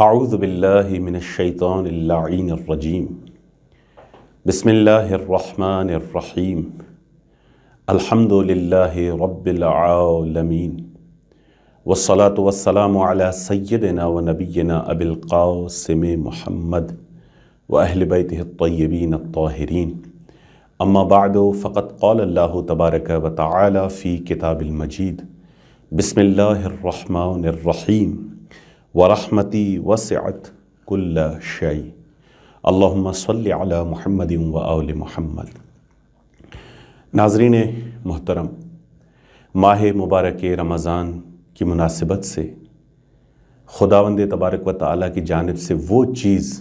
اعوذ باللہ من الشیطان اللعین الرجیم بسم اللہ الرحمن الرحیم الحمد للہ رب العالمین والصلاة والسلام علی سیدنا و نبینا ابی القاسم محمد و اہل بیتہ الطیبین الطاہرین اما بعد فقد قال اللہ تبارک و تعالی فی کتاب المجید بسم اللہ الرحمن الرحیم ورحمتی وسعت کل شیء اللہم صلی علی محمد و آل محمد۔ ناظرین محترم، ماہ مبارک رمضان کی مناسبت سے خداوند تبارک و تعالیٰ کی جانب سے وہ چیز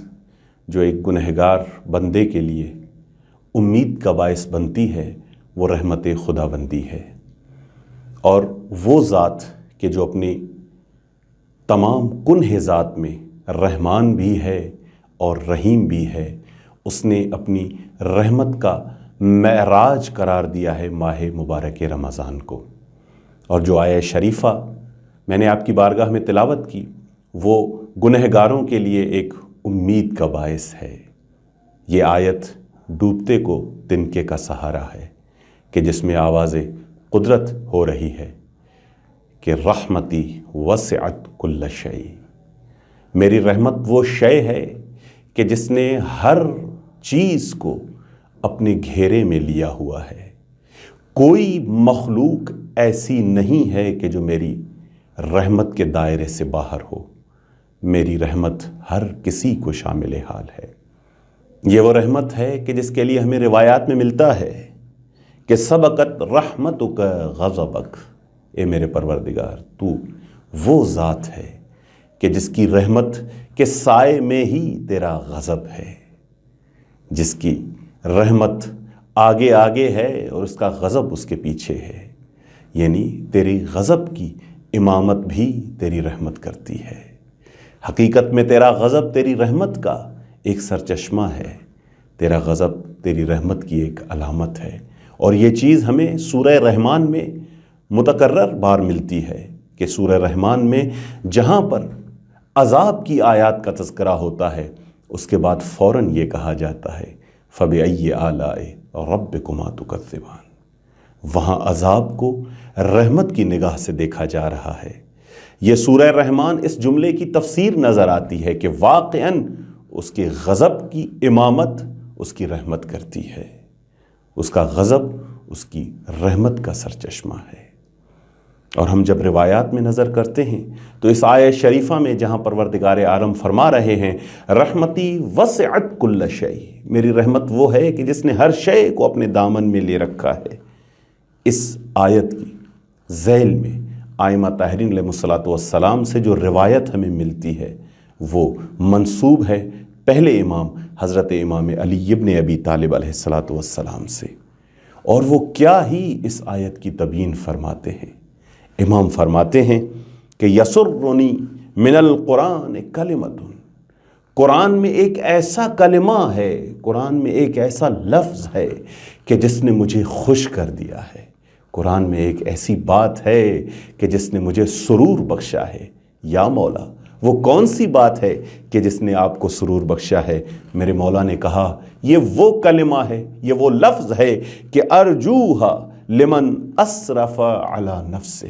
جو ایک گنہگار بندے کے لیے امید کا باعث بنتی ہے وہ رحمت خداوندی ہے، اور وہ ذات کہ جو اپنی تمام کنہ ذات میں رحمان بھی ہے اور رحیم بھی ہے، اس نے اپنی رحمت کا معراج قرار دیا ہے ماہ مبارک رمضان کو۔ اور جو آیہ شریفہ میں نے آپ کی بارگاہ میں تلاوت کی وہ گنہگاروں کے لیے ایک امید کا باعث ہے۔ یہ آیت ڈوبتے کو تنکے کا سہارا ہے کہ جس میں آواز قدرت ہو رہی ہے کہ رحمتی وسعت کل شیء، میری رحمت وہ شے ہے کہ جس نے ہر چیز کو اپنے گھیرے میں لیا ہوا ہے۔ کوئی مخلوق ایسی نہیں ہے کہ جو میری رحمت کے دائرے سے باہر ہو۔ میری رحمت ہر کسی کو شامل حال ہے۔ یہ وہ رحمت ہے کہ جس کے لیے ہمیں روایات میں ملتا ہے کہ سبقت رحمتک غضبک، اے میرے پروردگار تو وہ ذات ہے کہ جس کی رحمت کے سائے میں ہی تیرا غضب ہے، جس کی رحمت آگے آگے ہے اور اس کا غضب اس کے پیچھے ہے، یعنی تیری غضب کی امامت بھی تیری رحمت کرتی ہے۔ حقیقت میں تیرا غضب تیری رحمت کا ایک سرچشمہ ہے، تیرا غضب تیری رحمت کی ایک علامت ہے۔ اور یہ چیز ہمیں سورہ رحمان میں متکرر بار ملتی ہے کہ سورہ رحمان میں جہاں پر عذاب کی آیات کا تذکرہ ہوتا ہے اس کے بعد فوراً یہ کہا جاتا ہے فَبِأَيِّ آلَاءِ رَبِّكُمَا تُكَذِّبَانِ، وہاں عذاب کو رحمت کی نگاہ سے دیکھا جا رہا ہے۔ یہ سورہ رحمان اس جملے کی تفسیر نظر آتی ہے کہ واقعاً اس کے غضب کی امامت اس کی رحمت کرتی ہے، اس کا غضب اس کی رحمت کا سرچشمہ ہے۔ اور ہم جب روایات میں نظر کرتے ہیں تو اس آیہ شریفہ میں جہاں پروردگار عالم فرما رہے ہیں رحمتی وسعت کل شیء، میری رحمت وہ ہے کہ جس نے ہر شے کو اپنے دامن میں لے رکھا ہے، اس آیت کی ذیل میں ائمہ طاہرین علیہ الصلوۃ والسلام سے جو روایت ہمیں ملتی ہے وہ منسوب ہے پہلے امام حضرت امام علی ابن ابی طالب علیہ الصلوۃ والسلام سے، اور وہ کیا ہی اس آیت کی تبیین فرماتے ہیں۔ امام فرماتے ہیں کہ یسرنی من القرآن کلمۃ، قرآن میں ایک ایسا کلمہ ہے، قرآن میں ایک ایسا لفظ ہے کہ جس نے مجھے خوش کر دیا ہے، قرآن میں ایک ایسی بات ہے کہ جس نے مجھے سرور بخشا ہے۔ یا مولا، وہ کون سی بات ہے کہ جس نے آپ کو سرور بخشا ہے؟ میرے مولا نے کہا یہ وہ کلمہ ہے، یہ وہ لفظ ہے کہ ارجوہا لمن اسرف علی نفسہ،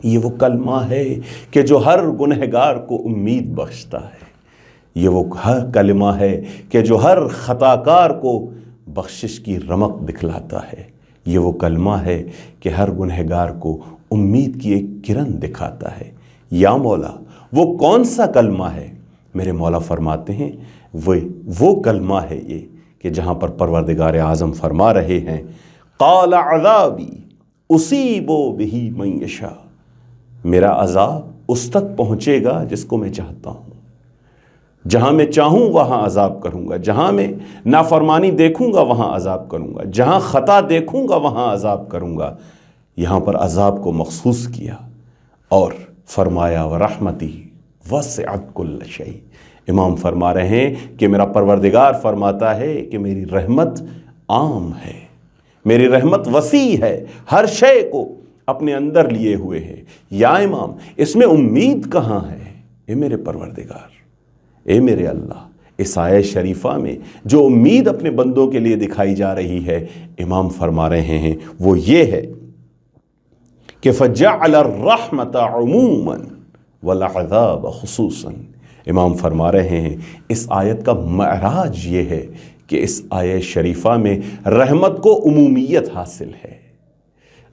یہ وہ کلمہ ہے کہ جو ہر گنہگار کو امید بخشتا ہے، یہ وہ کلمہ ہے کہ جو ہر خطاکار کو بخشش کی رمق دکھلاتا ہے، یہ وہ کلمہ ہے کہ ہر گنہگار کو امید کی ایک کرن دکھاتا ہے۔ یا مولا، وہ کون سا کلمہ ہے؟ میرے مولا فرماتے ہیں وہ کلمہ ہے یہ کہ جہاں پر پروردگار اعظم فرما رہے ہیں قال عذابی اصیب بہ من یشاء، میرا عذاب اس تک پہنچے گا جس کو میں چاہتا ہوں، جہاں میں چاہوں وہاں عذاب کروں گا، جہاں میں نافرمانی دیکھوں گا وہاں عذاب کروں گا، جہاں خطا دیکھوں گا وہاں عذاب کروں گا۔ یہاں پر عذاب کو مخصوص کیا اور فرمایا ورحمتی وسعت کل شیء۔ امام فرما رہے ہیں کہ میرا پروردگار فرماتا ہے کہ میری رحمت عام ہے، میری رحمت وسیع ہے، ہر شے کو اپنے اندر لیے ہوئے ہے۔ یا امام، اس میں امید کہاں ہے؟ اے میرے پروردگار، اے میرے اللہ، اس آیت شریفہ میں جو امید اپنے بندوں کے لیے دکھائی جا رہی ہے، امام فرما رہے ہیں وہ یہ ہے کہ فَجَعَلَ الرَّحْمَةَ عُمُومًا وَالْعَذَابَ خُصُوصًا۔ امام فرما رہے ہیں اس آیت کا معراج یہ ہے کہ اس آیت شریفہ میں رحمت کو عمومیت حاصل ہے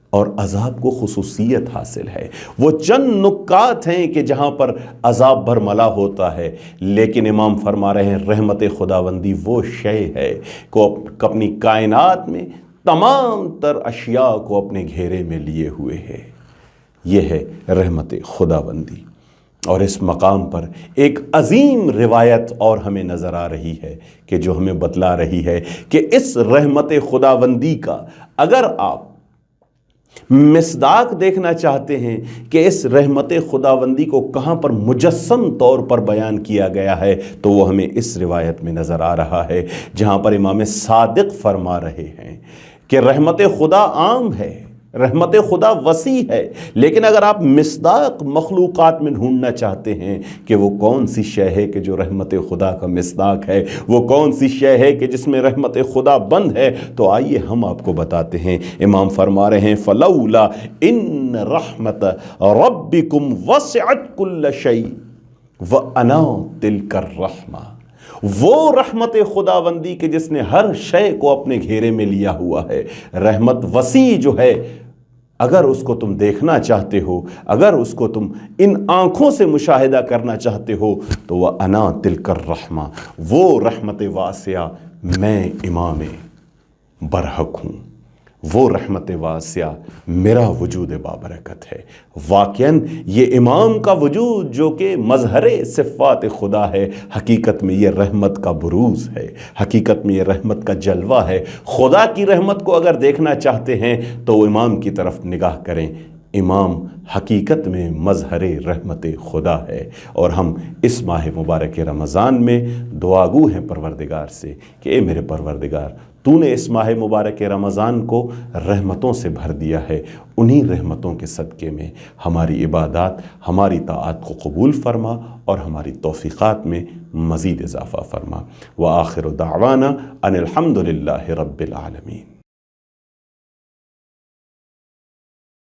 اور عذاب کو خصوصیت حاصل ہے۔ وہ چند نکات ہیں کہ جہاں پر عذاب بھرملا ہوتا ہے، لیکن امام فرما رہے ہیں رحمت خداوندی وہ شے ہے کہ اپنی کائنات میں تمام تر اشیاء کو اپنے گھیرے میں لیے ہوئے ہے۔ یہ ہے رحمت خداوندی۔ اور اس مقام پر ایک عظیم روایت اور ہمیں نظر آ رہی ہے کہ جو ہمیں بتلا رہی ہے کہ اس رحمت خداوندی کا اگر آپ مصداق دیکھنا چاہتے ہیں کہ اس رحمت خداوندی کو کہاں پر مجسم طور پر بیان کیا گیا ہے، تو وہ ہمیں اس روایت میں نظر آ رہا ہے جہاں پر امام صادق فرما رہے ہیں کہ رحمت خدا عام ہے، رحمت خدا وسیع ہے، لیکن اگر آپ مصداق مخلوقات میں ڈھونڈنا چاہتے ہیں کہ وہ کون سی شے ہے کہ جو رحمت خدا کا مصداق ہے، وہ کون سی شے ہے کہ جس میں رحمت خدا بند ہے، تو آئیے ہم آپ کو بتاتے ہیں۔ امام فرما رہے ہیں فَلَوْلَا إِنَّ رَحْمَةَ رَبِّكُمْ وَسِعَتْ كُلَّ شَيْءٍ وَأَنَا تِلْكَ الرَّحْمَةُ۔ وہ رحمت خداوندی کے جس نے ہر شے کو اپنے گھیرے میں لیا ہوا ہے، رحمت وسیع جو ہے، اگر اس کو تم دیکھنا چاہتے ہو، اگر اس کو تم ان آنکھوں سے مشاہدہ کرنا چاہتے ہو، تو وہ انا تلک الرحمہ، وہ رحمت واسعہ میں امام برحق ہوں، وہ رحمت واسعہ میرا وجود بابرکت ہے۔ واقعاً یہ امام کا وجود جو کہ مظہر صفات خدا ہے، حقیقت میں یہ رحمت کا بروز ہے، حقیقت میں یہ رحمت کا جلوہ ہے۔ خدا کی رحمت کو اگر دیکھنا چاہتے ہیں تو امام کی طرف نگاہ کریں۔ امام حقیقت میں مظہر رحمت خدا ہے، اور ہم اس ماہ مبارک رمضان میں دعاگو ہیں پروردگار سے کہ اے میرے پروردگار، تو نے اس ماہ مبارک رمضان کو رحمتوں سے بھر دیا ہے، انہی رحمتوں کے صدقے میں ہماری عبادات، ہماری طاعات کو قبول فرما اور ہماری توفیقات میں مزید اضافہ فرما۔ وآخر دعوانا ان الحمد للہ رب العالمین۔